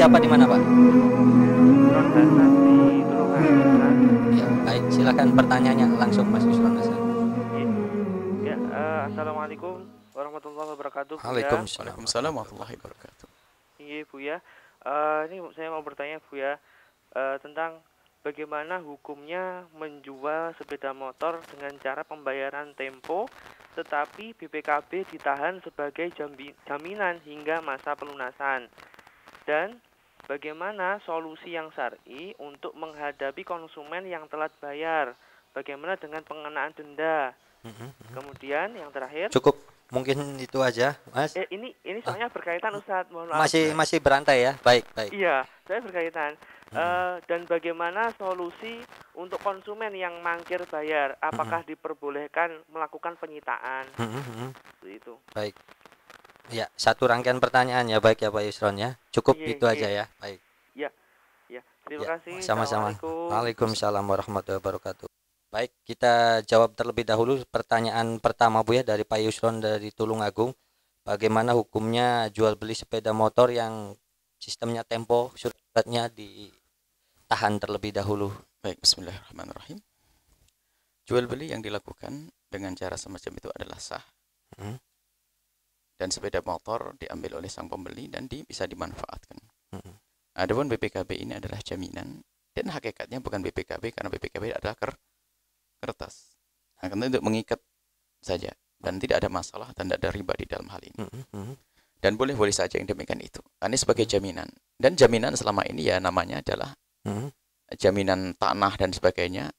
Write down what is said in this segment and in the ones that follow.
siapa di mana, Pak? Ron Hasan di Tulungagung. Ya, baik. Silakan pertanyaannya langsung Mas Yusron Hasan. Ya, assalamualaikum warahmatullahi wabarakatuh. Bu ya. Waalaikumsalam warahmatullahi wabarakatuh. Iya Bu ya. Ini saya mau bertanya Bu ya, tentang bagaimana hukumnya menjual sepeda motor dengan cara pembayaran tempo, tetapi BPKB ditahan sebagai jaminan hingga masa pelunasan. Dan bagaimana solusi yang syar'i untuk menghadapi konsumen yang telat bayar? Bagaimana dengan pengenaan denda? Kemudian yang terakhir. Cukup mungkin itu aja, Mas. Ini soalnya berkaitan Ustadz, mohon maaf. Masih berantai ya. Baik. Iya, saya berkaitan. Dan bagaimana solusi untuk konsumen yang mangkir bayar? Apakah diperbolehkan melakukan penyitaan? Seperti itu. Baik. Ya, satu rangkaian pertanyaan ya, baik ya Pak Yusron ya. Cukup itu aja ya. Baik. Ya. Terima kasih. Sama-sama. Assalamualaikum. Waalaikumsalam warahmatullahi wabarakatuh. Baik, kita jawab terlebih dahulu pertanyaan pertama Bu ya, dari Pak Yusron dari Tulungagung. Bagaimana hukumnya jual beli sepeda motor yang sistemnya tempo, suratnya ditahan terlebih dahulu? Baik, bismillahirrahmanirrahim. Jual beli yang dilakukan dengan cara semacam itu adalah sah. Dan sepeda motor diambil oleh sang pembeli dan bisa dimanfaatkan. Adapun BPKB ini adalah jaminan, dan hakikatnya bukan BPKB karena BPKB adalah kertas. Akan untuk mengikat saja, dan tidak ada masalah dan tidak ada riba di dalam hal ini. Dan boleh-boleh saja yang demikian itu. Ini sebagai jaminan. Dan jaminan selama ini ya namanya adalah jaminan tanah dan sebagainya.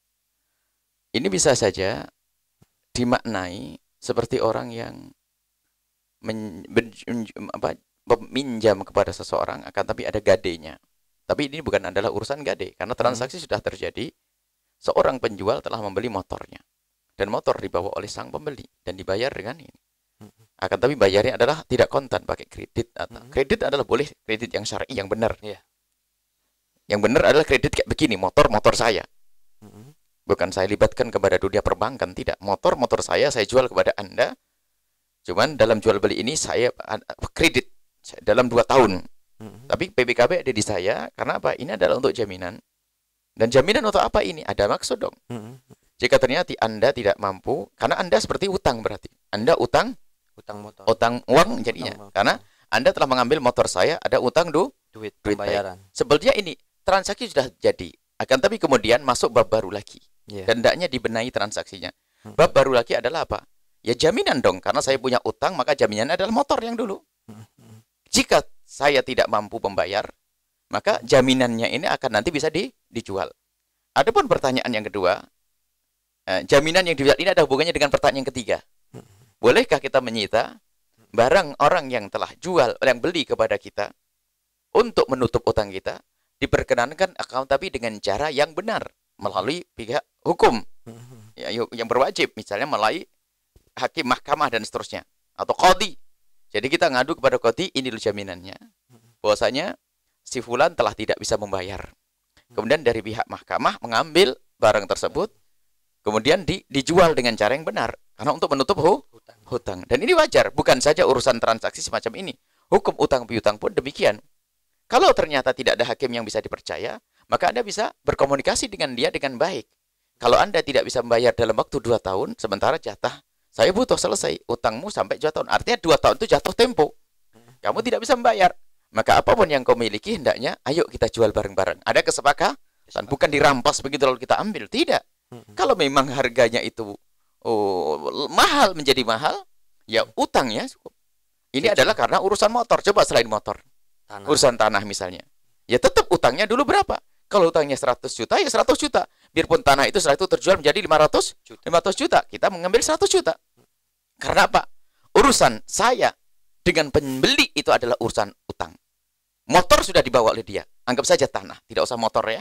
Ini bisa saja dimaknai seperti orang yang meminjam kepada seseorang, akan tapi ada gadenya. Tapi ini bukan adalah urusan gade, karena transaksi sudah terjadi. Seorang penjual telah membeli motornya, dan motor dibawa oleh sang pembeli dan dibayar dengan ini. Akan tapi bayarnya adalah tidak kontan, pakai kredit. Atau kredit adalah boleh kredit yang syar'i, yang benar. Yang benar adalah kredit kayak begini, motor saya. Bukan saya libatkan kepada dunia perbankan, tidak. Motor saya jual kepada Anda. Cuman dalam jual beli ini saya kredit dalam 2 tahun. Tapi PPKB ada di saya, karena apa? Ini adalah untuk jaminan. Dan jaminan untuk apa ini? Ada maksud dong. Jika ternyata Anda tidak mampu, karena Anda seperti utang berarti. Anda utang motor. Utang uang jadinya. Karena Anda telah mengambil motor saya, ada utang duit pembayaran. Sebetulnya ini transaksi sudah jadi. Akan tapi kemudian masuk bab baru lagi. Dan hendaknya dibenahi transaksinya. Bab baru lagi adalah apa? Ya jaminan dong, karena saya punya utang, maka jaminannya adalah motor yang dulu. Jika saya tidak mampu membayar, maka jaminannya ini akan nanti bisa dijual. Adapun pertanyaan yang kedua, jaminan yang dijual ini ada hubungannya dengan pertanyaan yang ketiga. Bolehkah kita menyita barang orang yang telah jual, yang beli kepada kita, untuk menutup utang kita? Diperkenankan, akan tapi dengan cara yang benar, melalui pihak hukum yang berwajib, misalnya melalui hakim, mahkamah dan seterusnya, atau qadhi. Jadi kita ngadu kepada qadhi, ini jaminannya bahwasanya si fulan telah tidak bisa membayar. Kemudian dari pihak mahkamah mengambil barang tersebut, kemudian dijual dengan cara yang benar, karena untuk menutup hutang. Dan ini wajar, bukan saja urusan transaksi semacam ini. Hukum utang piutang pun demikian. Kalau ternyata tidak ada hakim yang bisa dipercaya, maka Anda bisa berkomunikasi dengan dia dengan baik. Kalau Anda tidak bisa membayar dalam waktu 2 tahun, sementara jatah saya butuh selesai, utangmu sampai 2 tahun. Artinya 2 tahun itu jatuh tempo. Kamu tidak bisa membayar. Maka apapun yang kau miliki, hendaknya, ayo kita jual bareng-bareng. Ada kesepakatan, bukan dirampas begitu lalu kita ambil. Tidak. Kalau memang harganya itu mahal, menjadi mahal, ya utangnya cukup. Ini adalah karena urusan motor. Coba selain motor. Urusan tanah misalnya. Ya tetap utangnya dulu berapa? Kalau utangnya 100 juta, ya 100 juta. Biarpun tanah itu setelah itu terjual menjadi 500 juta. Kita mengambil 100 juta. Karena apa? Urusan saya dengan pembeli itu adalah urusan utang. Motor sudah dibawa oleh dia. Anggap saja tanah. Tidak usah motor ya.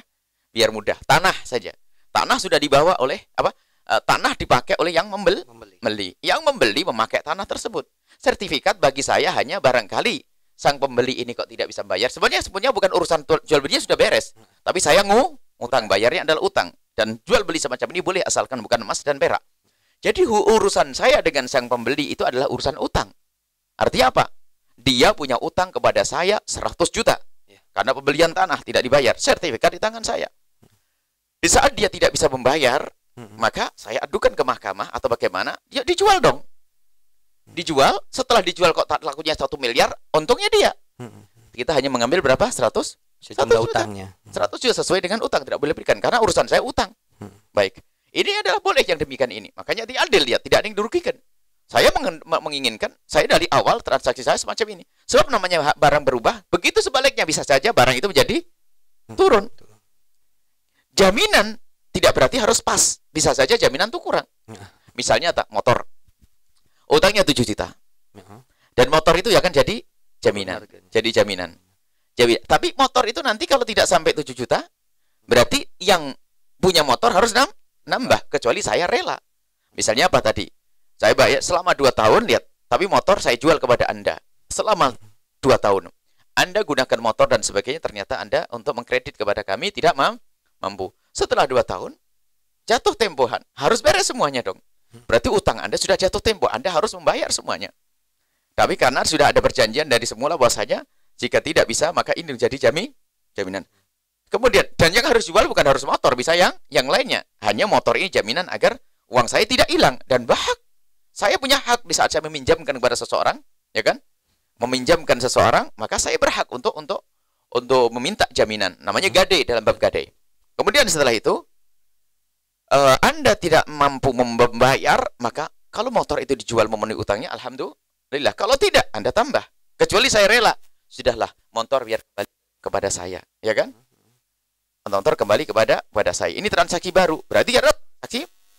Biar mudah. Tanah saja. Tanah sudah dibawa oleh apa? Tanah dipakai oleh yang membeli. Yang membeli memakai tanah tersebut. Sertifikat bagi saya hanya barangkali sang pembeli ini kok tidak bisa bayar. Sebenarnya bukan urusan jual belinya sudah beres. Tapi saya utang, bayarnya adalah utang. Dan jual beli semacam ini boleh asalkan bukan emas dan perak. Jadi urusan saya dengan sang pembeli itu adalah urusan utang. Artinya apa? Dia punya utang kepada saya 100 juta. karena pembelian tanah tidak dibayar, sertifikat di tangan saya. Di saat dia tidak bisa membayar, maka saya adukan ke mahkamah atau bagaimana, dia dijual dong. Dijual, setelah dijual kok tak lakunya 1 miliar, untungnya dia. Kita hanya mengambil berapa? 100? Sejumlah utangnya. 100 juta sesuai dengan utang, tidak boleh berikan karena urusan saya utang. Baik. Ini adalah boleh yang demikian ini. Makanya diadil dia, tidak ada yang dirugikan. Saya menginginkan, saya dari awal transaksi saya semacam ini. Sebab namanya barang berubah, begitu sebaliknya bisa saja barang itu menjadi turun. Jaminan tidak berarti harus pas. Bisa saja jaminan itu kurang. Misalnya motor. Utangnya 7 juta. Dan motor itu ya kan jadi jaminan. Jadi jaminan. Tapi motor itu nanti kalau tidak sampai 7 juta, berarti yang punya motor harus nambah. Kecuali saya rela. Misalnya apa tadi? Saya bayar selama 2 tahun, lihat. Tapi motor saya jual kepada Anda. Selama 2 tahun. Anda gunakan motor dan sebagainya, ternyata Anda untuk mengkredit kepada kami tidak mampu. Setelah 2 tahun, jatuh tempohan. Harus beres semuanya dong. Berarti utang Anda sudah jatuh tempo. Anda harus membayar semuanya. Tapi karena sudah ada perjanjian dari semula bahwasanya jika tidak bisa, maka ini menjadi jaminan. Kemudian, dan yang harus jual bukan harus motor, bisa yang lainnya. Hanya motor ini jaminan agar uang saya tidak hilang. Dan hak, saya punya hak di saat saya meminjamkan kepada seseorang, ya kan? Meminjamkan seseorang, maka saya berhak untuk meminta jaminan. Namanya gade dalam bab gade. Kemudian setelah itu, Anda tidak mampu membayar, maka kalau motor itu dijual memenuhi utangnya, alhamdulillah. Kalau tidak, Anda tambah. Kecuali saya rela. Sudahlah, motor biar kembali kepada saya, ya kan? Motor kembali kepada saya. Ini transaksi baru. Berarti ada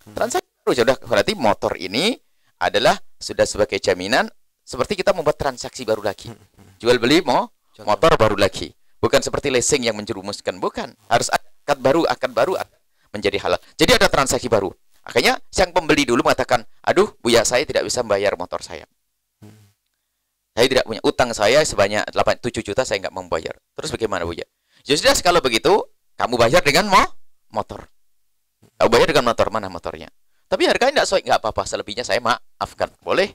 transaksi baru. Sudah, berarti motor ini adalah sudah sebagai jaminan, seperti kita membuat transaksi baru lagi. Jual beli motor baru lagi. Bukan seperti leasing yang menjerumuskan, bukan. Harus akad baru menjadi halal. Jadi ada transaksi baru. Akhirnya sang pembeli dulu mengatakan, aduh Buya, saya tidak bisa membayar motor saya. Saya tidak punya utang, saya sebanyak 7 juta saya nggak membayar. Terus bagaimana Buya? Ya sudah, kalau begitu kamu bayar dengan motor. Kamu bayar dengan motor, mana motornya? Tapi harganya tidak sesuai, nggak apa-apa. Selebihnya saya maafkan, boleh.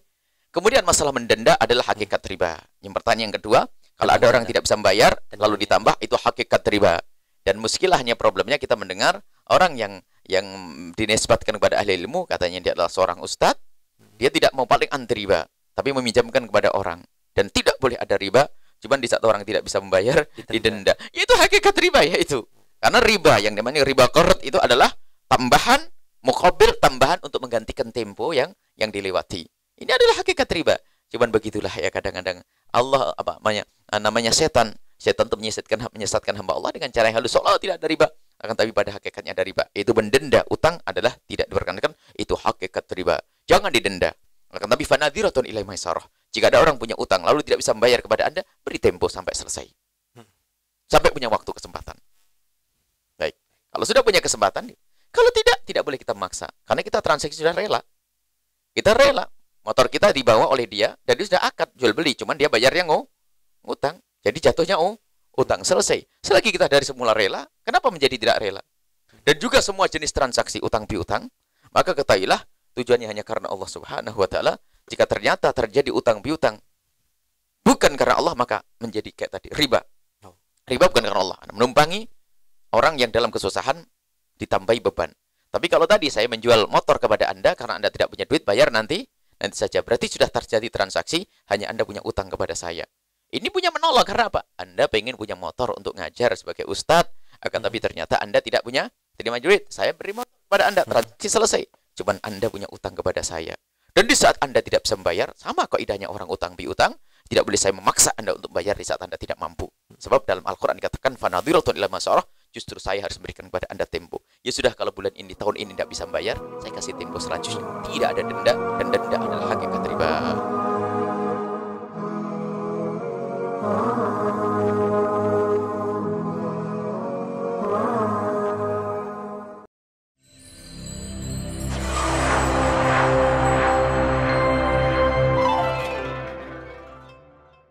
Kemudian masalah mendenda adalah hakikat riba. Yang pertanyaan yang kedua, kalau ada orang tidak bisa membayar lalu ditambah, itu hakikat riba. Dan muskilahnya problemnya kita mendengar orang yang dinisbatkan kepada ahli ilmu, katanya dia adalah seorang ustadz, dia tidak mau paling anti riba, tapi meminjamkan kepada orang. Dan tidak boleh ada riba, cuman di saat orang tidak bisa membayar, didenda. Itu hakikat riba ya itu. Karena riba, yang namanya riba qard itu adalah tambahan, muqabil tambahan untuk menggantikan tempo yang dilewati. Ini adalah hakikat riba. Cuman begitulah ya kadang-kadang Allah namanya setan itu menyesatkan hamba Allah dengan cara yang halus. Seolah tidak ada riba, akan tapi pada hakikatnya ada riba. Itu mendenda utang adalah tidak diperkenankan, itu hakikat riba. Jangan didenda. Akan tapi fanadhiratun ilai maisarah. Jika ada orang punya utang lalu tidak bisa membayar kepada Anda, beri tempo sampai selesai. Sampai punya waktu kesempatan. Baik. Kalau sudah punya kesempatan, kalau tidak boleh kita memaksa. Karena kita transaksi sudah rela. Kita rela. Motor kita dibawa oleh dia, dan dia sudah akad jual beli. Cuman dia bayarnya ngutang. Jadi jatuhnya utang. Selesai. Selagi kita dari semula rela, kenapa menjadi tidak rela? Dan juga semua jenis transaksi utang piutang, maka ketahuilah tujuannya hanya karena Allah Subhanahu wa taala. Jika ternyata terjadi utang piutang bukan karena Allah, maka menjadi kayak tadi riba. Riba bukan karena Allah. Menumpangi orang yang dalam kesusahan ditambahi beban. Tapi kalau tadi saya menjual motor kepada Anda karena Anda tidak punya duit, bayar nanti saja. Berarti sudah terjadi transaksi, hanya Anda punya utang kepada saya. Ini punya menolak karena apa? Anda pengen punya motor untuk ngajar sebagai ustadz, akan tapi ternyata Anda tidak punya duit. Saya beri motor kepada Anda, transaksi selesai. Cuman Anda punya utang kepada saya. Dan di saat Anda tidak bisa membayar, sama kaidahnya orang utang piutang, tidak boleh saya memaksa Anda untuk bayar di saat Anda tidak mampu. Sebab dalam Al-Quran dikatakan fanadhiratun ila maisarah, justru saya harus memberikan kepada Anda tempo. Ya sudah, kalau bulan ini, tahun ini tidak bisa membayar, saya kasih tempo selanjutnya. Tidak ada denda, dan denda adalah hakikat riba.